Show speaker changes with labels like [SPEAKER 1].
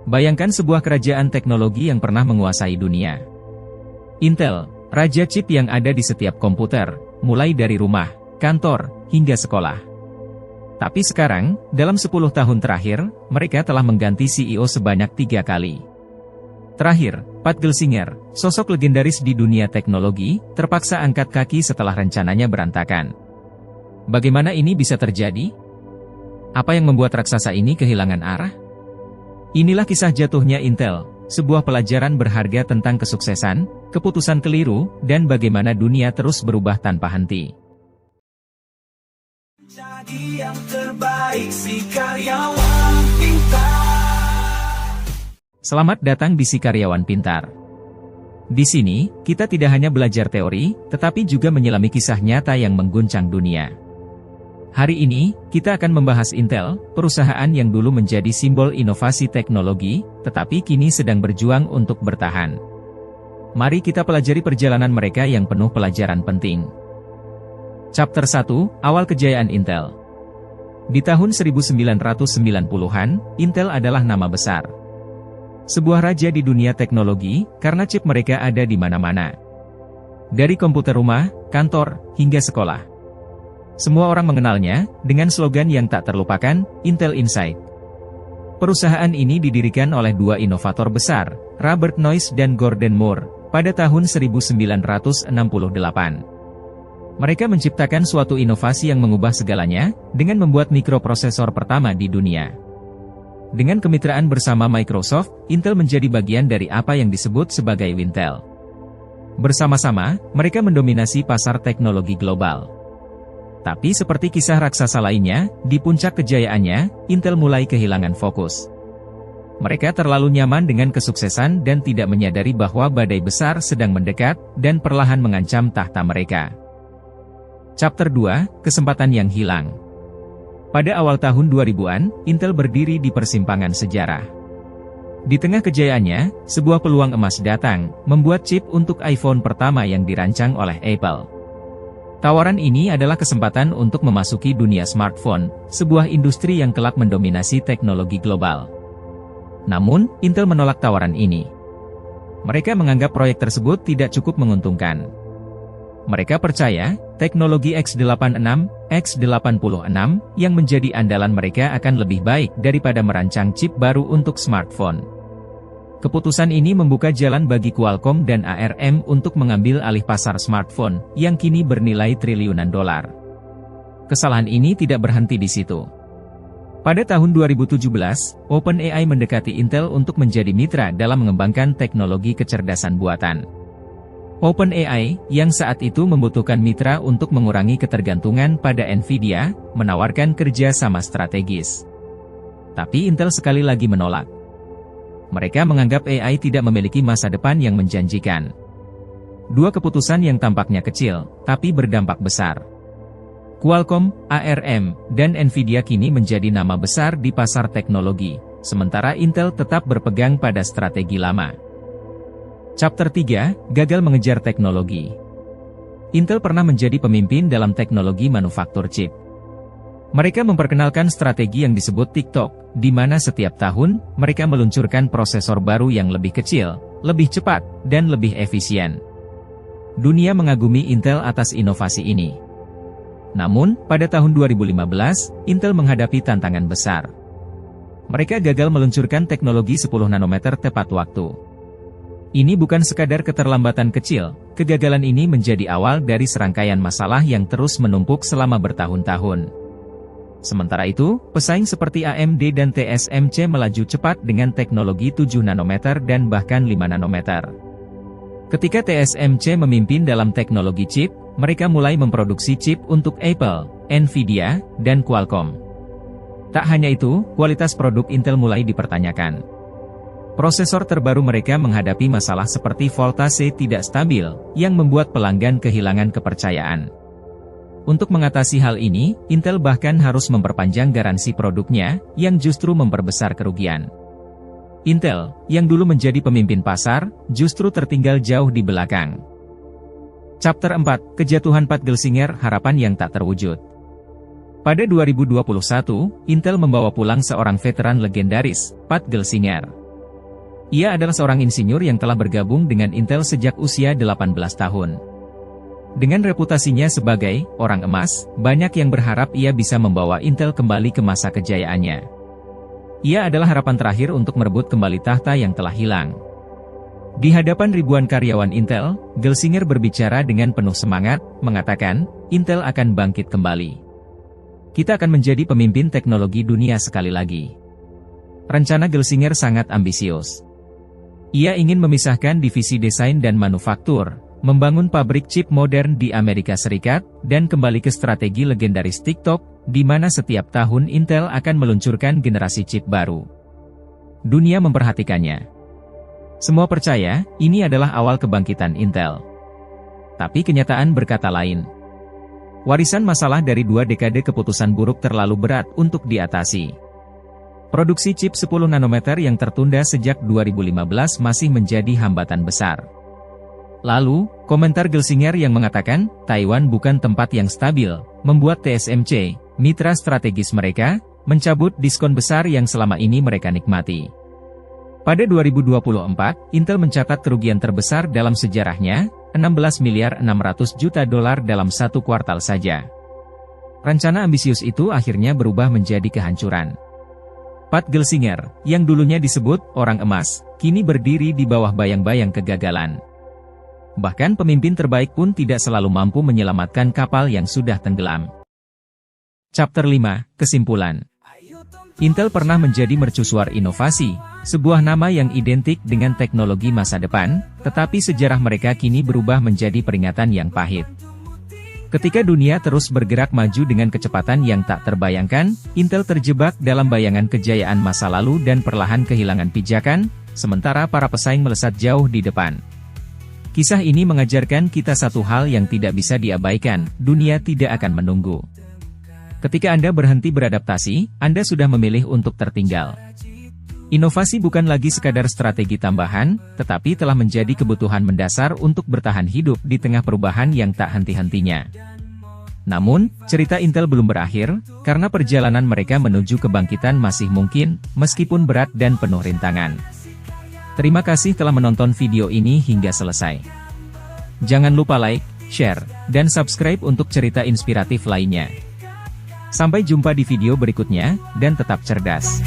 [SPEAKER 1] Bayangkan sebuah kerajaan teknologi yang pernah menguasai dunia. Intel, raja chip yang ada di setiap komputer, mulai dari rumah, kantor, hingga sekolah. Tapi sekarang, dalam 10 tahun terakhir, mereka telah mengganti CEO sebanyak 3 kali. Terakhir, Pat Gelsinger, sosok legendaris di dunia teknologi, terpaksa angkat kaki setelah rencananya berantakan. Bagaimana ini bisa terjadi? Apa yang membuat raksasa ini kehilangan arah? Inilah kisah jatuhnya Intel, sebuah pelajaran berharga tentang kesuksesan, keputusan keliru, dan bagaimana dunia terus berubah tanpa henti. Jadi yang terbaik si karyawan pintar. Selamat datang di Si Karyawan Pintar. Di sini, kita tidak hanya belajar teori, tetapi juga menyelami kisah nyata yang mengguncang dunia. Hari ini, kita akan membahas Intel, perusahaan yang dulu menjadi simbol inovasi teknologi, tetapi kini sedang berjuang untuk bertahan. Mari kita pelajari perjalanan mereka yang penuh pelajaran penting. Chapter 1, Awal Kejayaan Intel. Di tahun 1990-an, Intel adalah nama besar. Sebuah raja di dunia teknologi, karena chip mereka ada di mana-mana. Dari komputer rumah, kantor, hingga sekolah. Semua orang mengenalnya, dengan slogan yang tak terlupakan, Intel Inside. Perusahaan ini didirikan oleh dua inovator besar, Robert Noyce dan Gordon Moore, pada tahun 1968. Mereka menciptakan suatu inovasi yang mengubah segalanya, dengan membuat mikroprosesor pertama di dunia. Dengan kemitraan bersama Microsoft, Intel menjadi bagian dari apa yang disebut sebagai Wintel. Bersama-sama, mereka mendominasi pasar teknologi global. Tapi seperti kisah raksasa lainnya, di puncak kejayaannya, Intel mulai kehilangan fokus. Mereka terlalu nyaman dengan kesuksesan dan tidak menyadari bahwa badai besar sedang mendekat, dan perlahan mengancam tahta mereka. Chapter 2, Kesempatan yang Hilang. Pada awal tahun 2000-an, Intel berdiri di persimpangan sejarah. Di tengah kejayaannya, sebuah peluang emas datang, membuat chip untuk iPhone pertama yang dirancang oleh Apple. Tawaran ini adalah kesempatan untuk memasuki dunia smartphone, sebuah industri yang kelak mendominasi teknologi global. Namun, Intel menolak tawaran ini. Mereka menganggap proyek tersebut tidak cukup menguntungkan. Mereka percaya, teknologi x86, x86 yang menjadi andalan mereka akan lebih baik daripada merancang chip baru untuk smartphone. Keputusan ini membuka jalan bagi Qualcomm dan ARM untuk mengambil alih pasar smartphone, yang kini bernilai triliunan dolar. Kesalahan ini tidak berhenti di situ. Pada tahun 2017, OpenAI mendekati Intel untuk menjadi mitra dalam mengembangkan teknologi kecerdasan buatan. OpenAI, yang saat itu membutuhkan mitra untuk mengurangi ketergantungan pada Nvidia, menawarkan kerja sama strategis. Tapi Intel sekali lagi menolak. Mereka menganggap AI tidak memiliki masa depan yang menjanjikan. Dua keputusan yang tampaknya kecil, tapi berdampak besar. Qualcomm, ARM, dan Nvidia kini menjadi nama besar di pasar teknologi, sementara Intel tetap berpegang pada strategi lama. Chapter 3, Gagal Mengejar Teknologi. Intel pernah menjadi pemimpin dalam teknologi manufaktur chip. Mereka memperkenalkan strategi yang disebut TikTok, di mana setiap tahun, mereka meluncurkan prosesor baru yang lebih kecil, lebih cepat, dan lebih efisien. Dunia mengagumi Intel atas inovasi ini. Namun, pada tahun 2015, Intel menghadapi tantangan besar. Mereka gagal meluncurkan teknologi 10 nanometer tepat waktu. Ini bukan sekadar keterlambatan kecil, kegagalan ini menjadi awal dari serangkaian masalah yang terus menumpuk selama bertahun-tahun. Sementara itu, pesaing seperti AMD dan TSMC melaju cepat dengan teknologi 7 nanometer dan bahkan 5 nanometer. Ketika TSMC memimpin dalam teknologi chip, mereka mulai memproduksi chip untuk Apple, Nvidia, dan Qualcomm. Tak hanya itu, kualitas produk Intel mulai dipertanyakan. Prosesor terbaru mereka menghadapi masalah seperti voltase tidak stabil, yang membuat pelanggan kehilangan kepercayaan. Untuk mengatasi hal ini, Intel bahkan harus memperpanjang garansi produknya, yang justru memperbesar kerugian. Intel, yang dulu menjadi pemimpin pasar, justru tertinggal jauh di belakang. Chapter 4, Kejatuhan Pat Gelsinger, Harapan yang tak terwujud. Pada 2021, Intel membawa pulang seorang veteran legendaris, Pat Gelsinger. Ia adalah seorang insinyur yang telah bergabung dengan Intel sejak usia 18 tahun. Dengan reputasinya sebagai orang emas, banyak yang berharap ia bisa membawa Intel kembali ke masa kejayaannya. Ia adalah harapan terakhir untuk merebut kembali tahta yang telah hilang. Di hadapan ribuan karyawan Intel, Gelsinger berbicara dengan penuh semangat, mengatakan, Intel akan bangkit kembali. Kita akan menjadi pemimpin teknologi dunia sekali lagi. Rencana Gelsinger sangat ambisius. Ia ingin memisahkan divisi desain dan manufaktur, membangun pabrik chip modern di Amerika Serikat, dan kembali ke strategi legendaris TikTok, di mana setiap tahun Intel akan meluncurkan generasi chip baru. Dunia memperhatikannya. Semua percaya, ini adalah awal kebangkitan Intel. Tapi kenyataan berkata lain. Warisan masalah dari 2 dekade keputusan buruk terlalu berat untuk diatasi. Produksi chip 10 nanometer yang tertunda sejak 2015 masih menjadi hambatan besar. Lalu, komentar Gelsinger yang mengatakan, Taiwan bukan tempat yang stabil, membuat TSMC, mitra strategis mereka, mencabut diskon besar yang selama ini mereka nikmati. Pada 2024, Intel mencatat kerugian terbesar dalam sejarahnya, 16 miliar 600 juta dolar dalam satu kuartal saja. Rencana ambisius itu akhirnya berubah menjadi kehancuran. Pat Gelsinger, yang dulunya disebut orang emas, kini berdiri di bawah bayang-bayang kegagalan. Bahkan pemimpin terbaik pun tidak selalu mampu menyelamatkan kapal yang sudah tenggelam. Chapter 5, Kesimpulan. Intel pernah menjadi mercusuar inovasi, sebuah nama yang identik dengan teknologi masa depan, tetapi sejarah mereka kini berubah menjadi peringatan yang pahit. Ketika dunia terus bergerak maju dengan kecepatan yang tak terbayangkan, Intel terjebak dalam bayangan kejayaan masa lalu dan perlahan kehilangan pijakan, sementara para pesaing melesat jauh di depan. Kisah ini mengajarkan kita satu hal yang tidak bisa diabaikan, dunia tidak akan menunggu. Ketika Anda berhenti beradaptasi, Anda sudah memilih untuk tertinggal. Inovasi bukan lagi sekadar strategi tambahan, tetapi telah menjadi kebutuhan mendasar untuk bertahan hidup di tengah perubahan yang tak henti-hentinya. Namun, cerita Intel belum berakhir, karena perjalanan mereka menuju kebangkitan masih mungkin, meskipun berat dan penuh rintangan. Terima kasih telah menonton video ini hingga selesai. Jangan lupa like, share, dan subscribe untuk cerita inspiratif lainnya. Sampai jumpa di video berikutnya, dan tetap cerdas.